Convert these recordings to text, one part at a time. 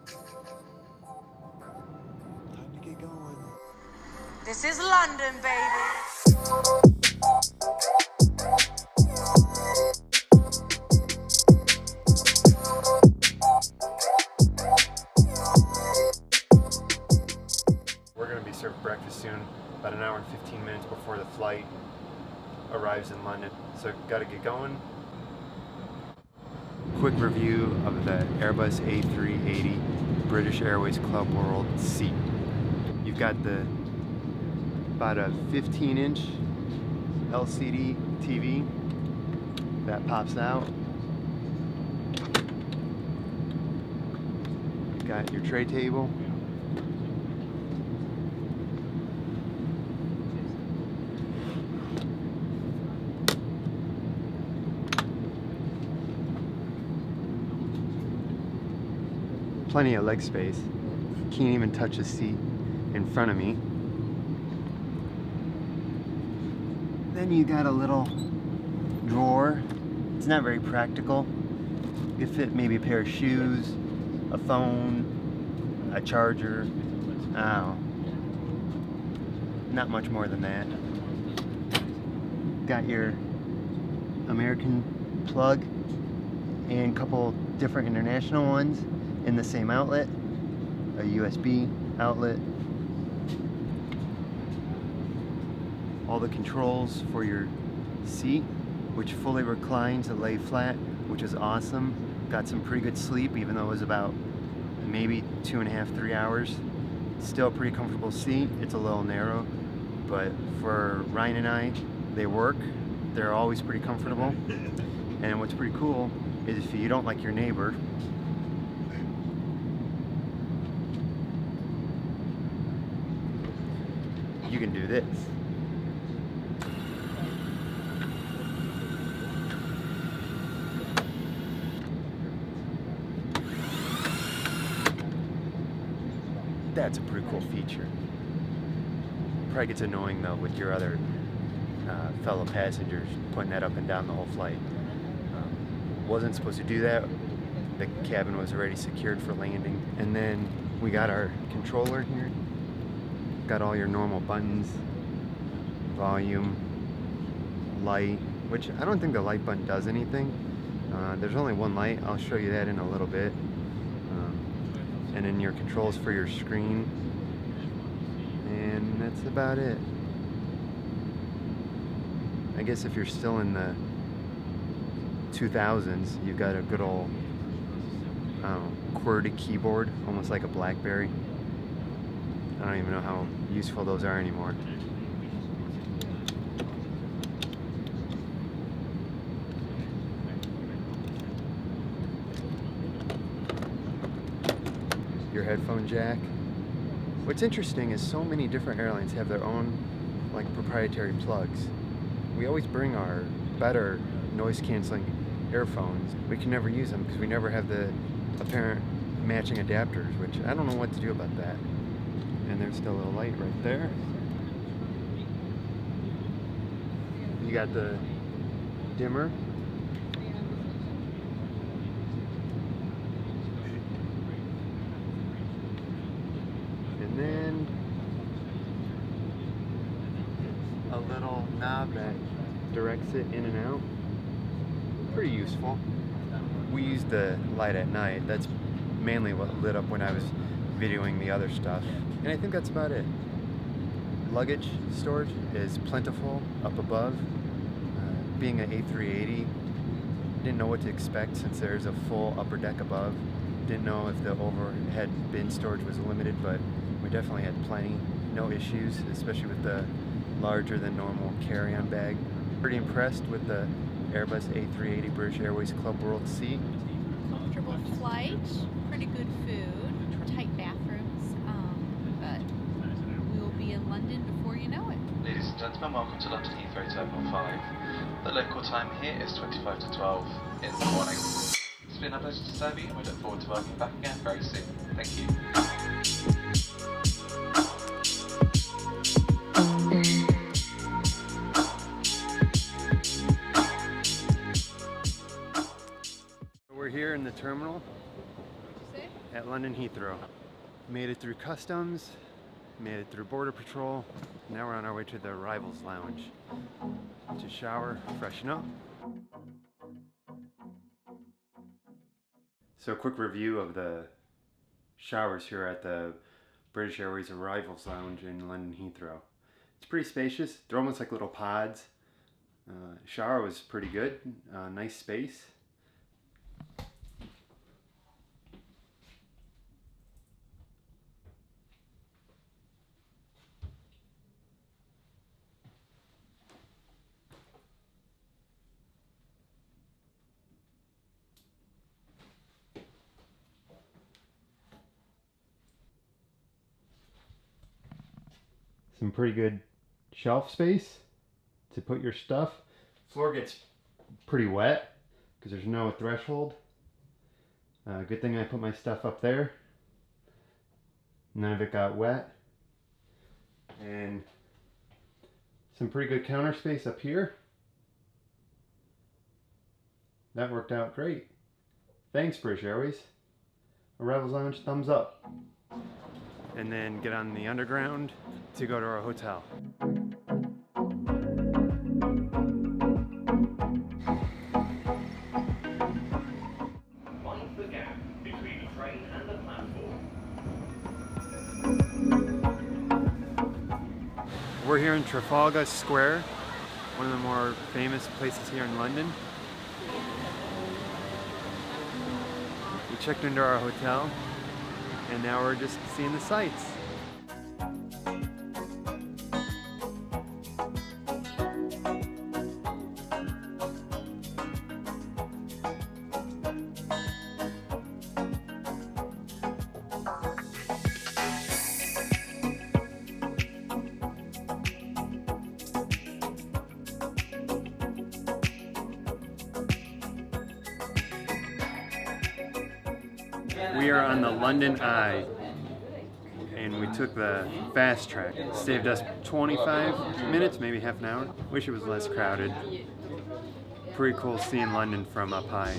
Time to get going. This is London, baby. We're going to be served breakfast soon, about an hour and 15 minutes before the flight arrives in London. So got to get going. Quick review of the Airbus A380 British Airways Club World seat. You've got about a 15-inch LCD TV that pops out. You've got your tray table. Plenty of leg space. Can't even touch the seat in front of me. Then you got a little drawer. It's not very practical. You could fit maybe a pair of shoes, a phone, a charger. Oh, not much more than that. Got your American plug and a couple different international ones in the same outlet, a USB outlet. All the controls for your seat, which fully reclines to lay flat, which is awesome. Got some pretty good sleep, even though it was about maybe 2.5, 3 hours. Still a pretty comfortable seat. It's a little narrow, but for Ryan and I, they work. They're always pretty comfortable. And what's pretty cool is if you don't like your neighbor, you can do this. That's a pretty cool feature. Probably gets annoying though with your other fellow passengers putting that up and down the whole flight. Wasn't supposed to do that. The cabin was already secured for landing. And then we got our controller here. Got all your normal buttons, volume, light, which I don't think the light button does anything. There's only one light. I'll show you that in a little bit. And then your controls for your screen. And that's about it. I guess if you're still in the 2000s, you've got a good old QWERTY keyboard, almost like a BlackBerry. I don't even know how useful those are anymore. Your headphone jack. What's interesting is so many different airlines have their own like proprietary plugs. We always bring our better noise canceling earphones. We can never use them because we never have the apparent matching adapters, which I don't know what to do about that. And there's still a little light right there. You got the dimmer. And then a little knob that directs it in and out. Pretty useful. We use the light at night. That's mainly what lit up when I was videoing the other stuff. And I think that's about it. Luggage storage is plentiful up above. Being an A380, didn't know what to expect since there's a full upper deck above. Didn't know if the overhead bin storage was limited, but we definitely had plenty. No issues, especially with the larger than normal carry-on bag. Pretty impressed with the Airbus A380 British Airways Club World seat. Comfortable flight, pretty good food, tight bathrooms, but we will be in London before you know it. Ladies and gentlemen, welcome to London Heathrow Terminal 5. The local time here is 25 to 12 in the morning. It's been a pleasure to serve you and we look forward to welcoming you back again very soon. Thank you. We're here in the terminal at London Heathrow. Made it through customs, made it through border patrol. Now we're on our way to the arrivals lounge to shower, freshen up. So a quick review of the showers here at the British Airways Arrivals Lounge in London Heathrow. It's pretty spacious. They're almost like little pods. Shower was pretty good. Nice space. Some pretty good shelf space to put your stuff. Floor gets pretty wet because there's no threshold. Good thing I put my stuff up there. None of it got wet. And some pretty good counter space up here. That worked out great. Thanks, British Airways. Arrivals Lounge, thumbs up. And then get on the underground to go to our hotel. Mind the gap between the train and the platform. We're here in Trafalgar Square, one of the more famous places here in London. We checked into our hotel, and now we're just seeing the sights. We are on the London Eye, and we took the fast track. It saved us 25 minutes, maybe half an hour. Wish it was less crowded. Pretty cool seeing London from up high.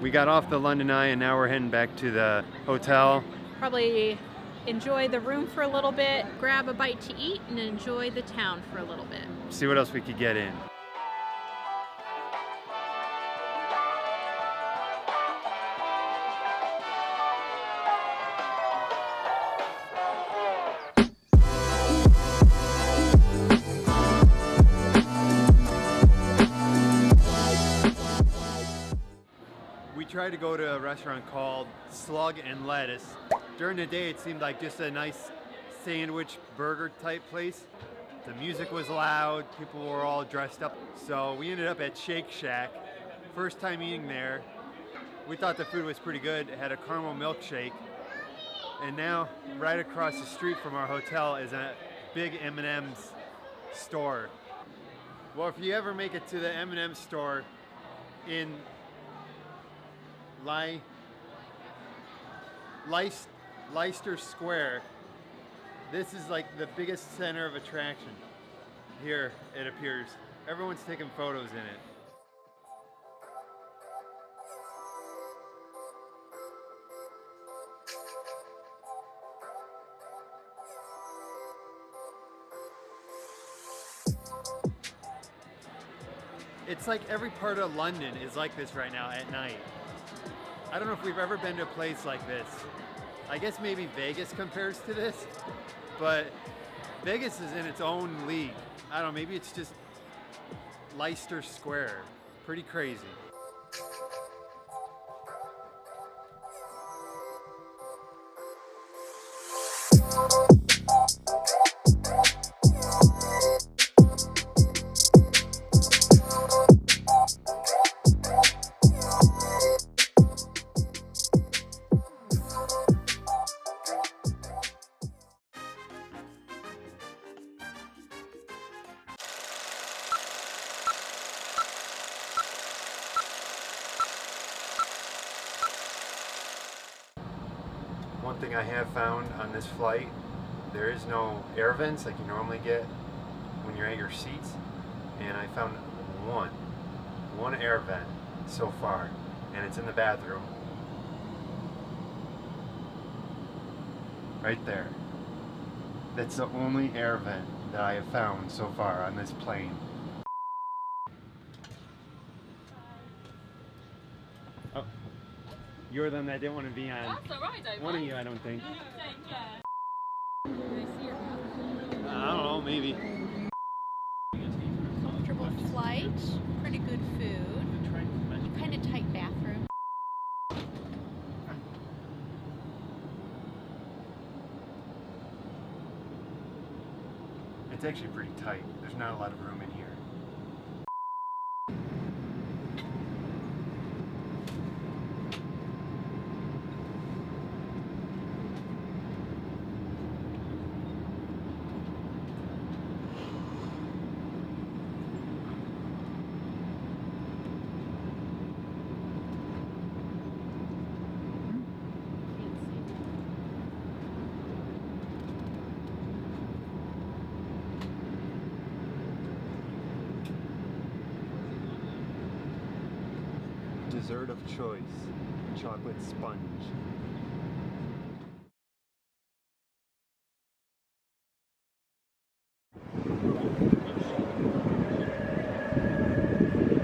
We got off the London Eye and now we're heading back to the hotel. Probably enjoy the room for a little bit, grab a bite to eat, and enjoy the town for a little bit. See what else we could get in. We tried to go to a restaurant called Slug and Lettuce. During the day it seemed like just a nice sandwich burger type place. The music was loud, people were all dressed up. So we ended up at Shake Shack. First time eating there. We thought the food was pretty good. It had a caramel milkshake. And now right across the street from our hotel is a big M&M's store. Well, if you ever make it to the M&M store in Leicester Square, this is like the biggest center of attraction here, it appears. Everyone's taking photos in it. It's like every part of London is like this right now at night. I don't know if we've ever been to a place like this. I guess maybe Vegas compares to this, but Vegas is in its own league. I don't know, maybe it's just Leicester Square. Pretty crazy. One thing I have found on this flight, there is no air vents like you normally get when you're at your seats, and I found one air vent so far, and it's in the bathroom. Right there. That's the only air vent that I have found so far on this plane. Oh, you're the one that didn't want to be on. That's alright, don't One of mind. you, I don't think. You take care. I don't know, maybe. Comfortable flight, pretty good food, kind of tight bathroom. It's actually pretty tight. There's not a lot of room in here. Dessert of choice, chocolate sponge.